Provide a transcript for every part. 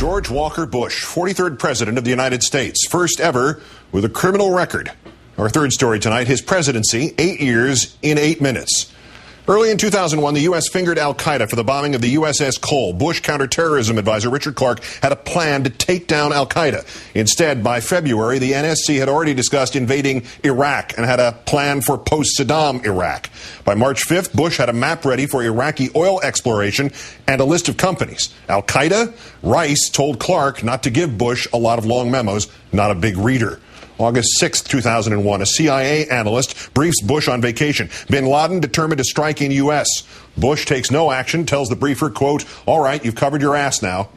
George Walker Bush, 43rd President of the United States, first ever with a criminal record. Our third story tonight, his presidency, 8 years in 8 minutes. Early in 2001, the U.S. fingered al-Qaeda for the bombing of the USS Cole. Bush counterterrorism advisor Richard Clarke had a plan to take down al-Qaeda. Instead, by February, the NSC had already discussed invading Iraq and had a plan for post-Saddam Iraq. By March 5th, Bush had a map ready for Iraqi oil exploration and a list of companies. Al-Qaeda? Rice told Clarke not to give Bush a lot of long memos, not a big reader. August 6, 2001, a CIA analyst briefs Bush on vacation. Bin Laden determined to strike in U.S. Bush takes no action, tells the briefer, quote, "All right, you've covered your ass now."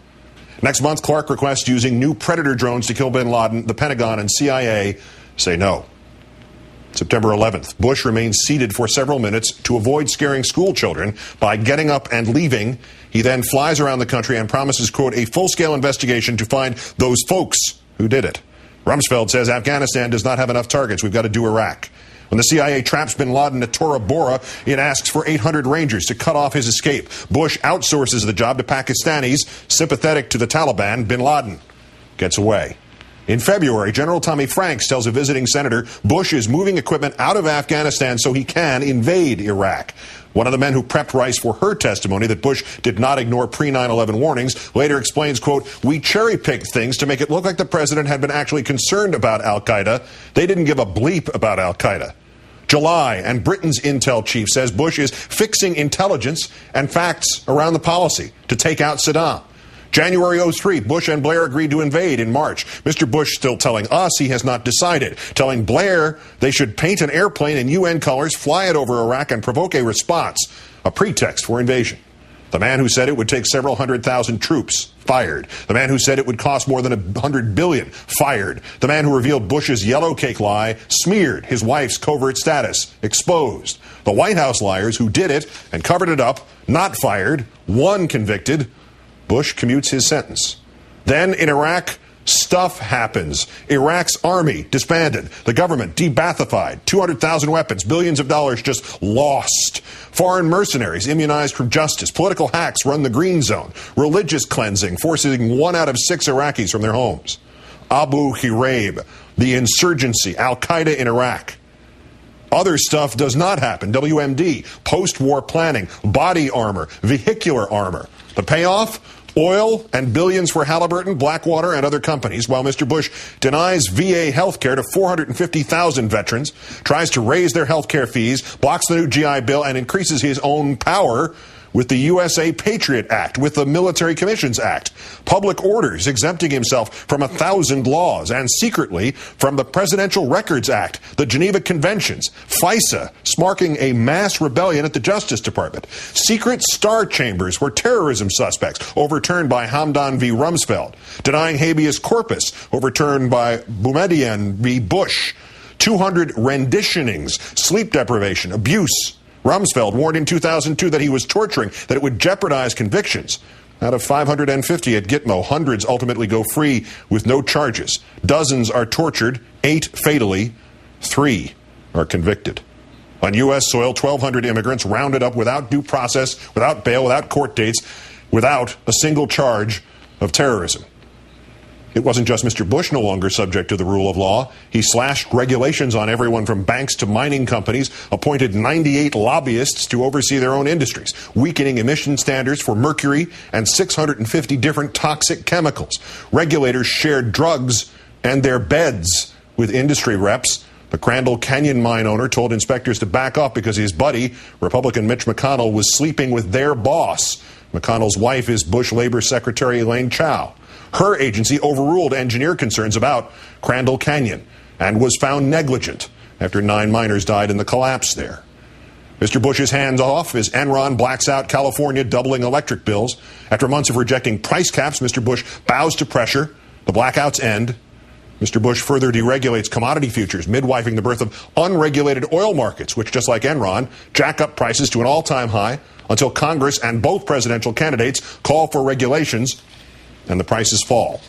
Next month, Clarke requests using new Predator drones to kill Bin Laden. The Pentagon and CIA say no. September 11th, Bush remains seated for several minutes to avoid scaring school children by getting up and leaving. He then flies around the country and promises, quote, "a full-scale investigation to find those folks who did it." Rumsfeld says Afghanistan does not have enough targets. We've got to do Iraq. When the CIA traps bin Laden at Tora Bora, it asks for 800 Rangers to cut off his escape. Bush outsources the job to Pakistanis sympathetic to the Taliban. Bin Laden gets away. In February, General Tommy Franks tells a visiting senator Bush is moving equipment out of Afghanistan so he can invade Iraq. One of the men who prepped Rice for her testimony that Bush did not ignore pre-9/11 warnings later explains, quote, "We cherry-picked things to make it look like the president had been actually concerned about al-Qaeda. They didn't give a bleep about al-Qaeda." July, and Britain's intel chief says Bush is fixing intelligence and facts around the policy to take out Saddam. January 03, Bush and Blair agreed to invade in March. Mr. Bush still telling us he has not decided, telling Blair they should paint an airplane in UN colors, fly it over Iraq, and provoke a response, a pretext for invasion. The man who said it would take several 100,000 troops, fired. The man who said it would cost more than $100 billion, fired. The man who revealed Bush's yellow cake lie, smeared. His wife's covert status, exposed. The White House liars who did it and covered it up, not fired, one convicted. Bush commutes his sentence. Then in Iraq, stuff happens. Iraq's army disbanded. The government de-Baathified. 200,000 weapons, billions of dollars just lost. Foreign mercenaries immunized from justice. Political hacks run the green zone. Religious cleansing, forcing 1 out of 6 Iraqis from their homes. Abu Ghraib, the insurgency, al-Qaeda in Iraq. Other stuff does not happen. WMD, post-war planning, body armor, vehicular armor. The payoff? Oil and billions for Halliburton, Blackwater, and other companies, while Mr. Bush denies VA health care to 450,000 veterans, tries to raise their health care fees, blocks the new GI Bill, and increases his own power with the USA Patriot Act, with the Military Commissions Act, public orders exempting himself from 1,000 laws, and secretly from the Presidential Records Act, the Geneva Conventions, FISA, sparking a mass rebellion at the Justice Department, secret star chambers for terrorism suspects, overturned by Hamdan v. Rumsfeld, denying habeas corpus, overturned by Boumediene v. Bush, 200 renditionings, sleep deprivation, abuse. Rumsfeld warned in 2002 that he was torturing, that it would jeopardize convictions. Out of 550 at Gitmo, hundreds ultimately go free with no charges. Dozens are tortured, 8 fatally, 3 are convicted. On U.S. soil, 1,200 immigrants rounded up without due process, without bail, without court dates, without a single charge of terrorism. It wasn't just Mr. Bush no longer subject to the rule of law. He slashed regulations on everyone from banks to mining companies, appointed 98 lobbyists to oversee their own industries, weakening emission standards for mercury and 650 different toxic chemicals. Regulators shared drugs and their beds with industry reps. The Crandall Canyon mine owner told inspectors to back up because his buddy, Republican Mitch McConnell, was sleeping with their boss. McConnell's wife is Bush Labor Secretary Elaine Chao. Her agency overruled engineer concerns about Crandall Canyon and was found negligent after 9 miners died in the collapse there. Mr. Bush is hands off as Enron blacks out California, doubling electric bills. After months of rejecting price caps, Mr. Bush bows to pressure. The blackouts end. Mr. Bush further deregulates commodity futures, midwifing the birth of unregulated oil markets, which, just like Enron, jack up prices to an all-time high until Congress and both presidential candidates call for regulations and the prices fall.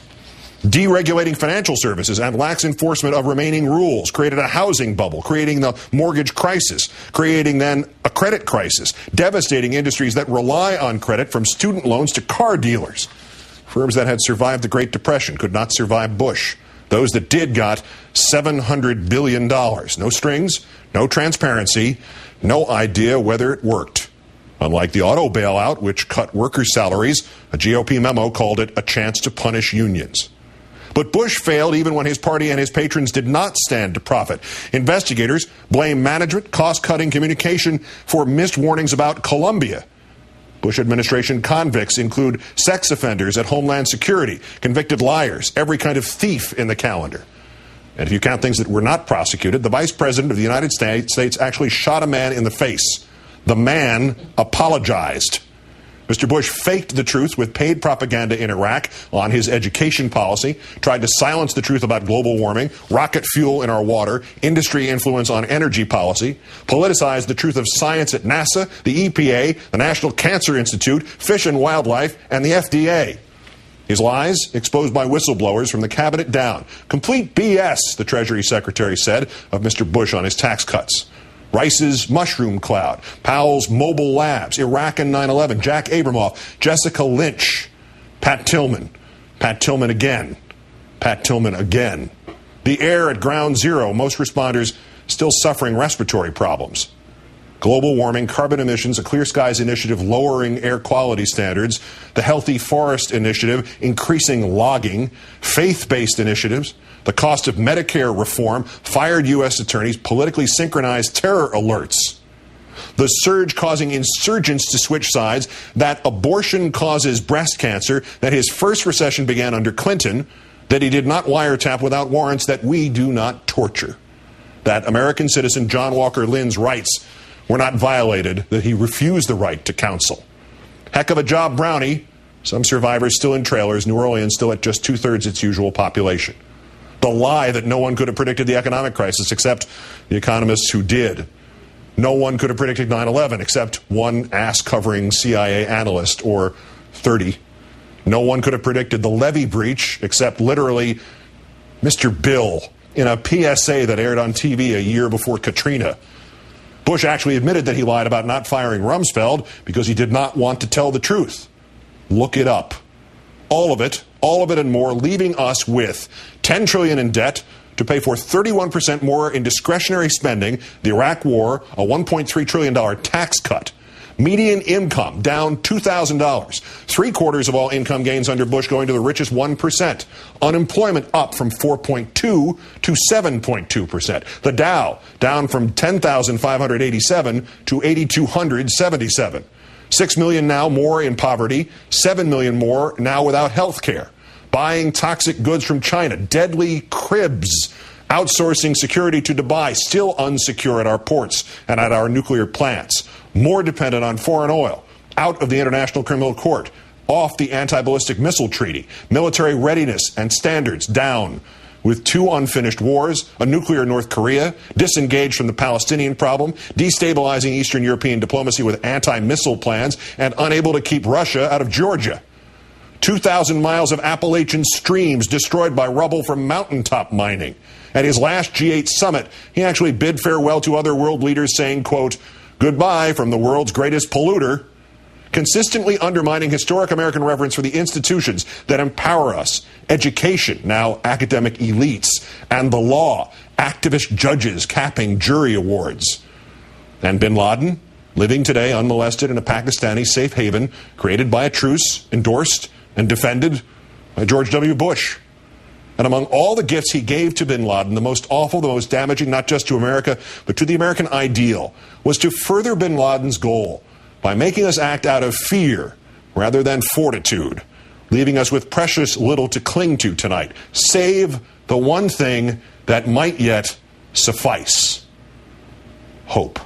Deregulating financial services and lax enforcement of remaining rules created a housing bubble, creating the mortgage crisis, creating then a credit crisis, devastating industries that rely on credit from student loans to car dealers. Firms that had survived the Great Depression could not survive Bush. Those that did got $700 billion. No strings, no transparency, no idea whether it worked. Unlike the auto bailout, which cut workers' salaries, a GOP memo called it a chance to punish unions. But Bush failed even when his party and his patrons did not stand to profit. Investigators blame management, cost-cutting communication for missed warnings about Colombia. Bush administration convicts include sex offenders at Homeland Security, convicted liars, every kind of thief in the calendar. And if you count things that were not prosecuted, the Vice President of the United States actually shot a man in the face. The man apologized. Mr. Bush faked the truth with paid propaganda in Iraq on his education policy, tried to silence the truth about global warming, rocket fuel in our water, industry influence on energy policy, politicized the truth of science at NASA, the EPA, the National Cancer Institute, Fish and Wildlife, and the FDA. His lies exposed by whistleblowers from the cabinet down. Complete BS, the Treasury Secretary said of Mr. Bush on his tax cuts. Rice's mushroom cloud, Powell's mobile labs, Iraq and 9/11, Jack Abramoff, Jessica Lynch, Pat Tillman again, Pat Tillman again. The air at ground zero, most responders still suffering respiratory problems. Global warming, carbon emissions, a Clear Skies Initiative lowering air quality standards, the Healthy Forest Initiative increasing logging, faith-based initiatives, the cost of Medicare reform, fired U.S. attorneys, politically synchronized terror alerts, the surge causing insurgents to switch sides, that abortion causes breast cancer, that his first recession began under Clinton, that he did not wiretap without warrants, that we do not torture, that American citizen John Walker Lynn's rights were not violated, that he refused the right to counsel. Heck of a job, Brownie. Some survivors still in trailers, New Orleans still at just two-thirds its usual population. The lie that no one could have predicted the economic crisis except the economists who did. No one could have predicted 9/11 except one ass-covering CIA analyst, or 30. No one could have predicted the levee breach except literally Mr. Bill in a PSA that aired on TV a year before Katrina. Bush actually admitted that he lied about not firing Rumsfeld because he did not want to tell the truth. Look it up. All of it and more, leaving us with $10 trillion in debt to pay for 31% more in discretionary spending, the Iraq war, a $1.3 trillion tax cut. Median income down $2,000. Three-quarters of all income gains under Bush going to the richest 1%. Unemployment up from 4.2 to 7.2%. The Dow down from 10,587 to 8,277. 6 million now more in poverty. 7 million more now without health care. Buying toxic goods from China. Deadly cribs. Outsourcing security to Dubai, still unsecure at our ports and at our nuclear plants. More dependent on foreign oil. Out of the International Criminal Court. Off the Anti-Ballistic Missile Treaty. Military readiness and standards down. With 2 unfinished wars, a nuclear North Korea, disengaged from the Palestinian problem, destabilizing Eastern European diplomacy with anti-missile plans, and unable to keep Russia out of Georgia. 2,000 miles of Appalachian streams destroyed by rubble from mountaintop mining. At his last G8 summit, he actually bid farewell to other world leaders saying, quote, "Goodbye from the world's greatest polluter," consistently undermining historic American reverence for the institutions that empower us, education, now academic elites, and the law, activist judges capping jury awards. And bin Laden, living today unmolested in a Pakistani safe haven created by a truce, endorsed and defended by George W. Bush. And among all the gifts he gave to bin Laden, the most awful, the most damaging, not just to America, but to the American ideal, was to further bin Laden's goal by making us act out of fear rather than fortitude, leaving us with precious little to cling to tonight, save the one thing that might yet suffice: hope.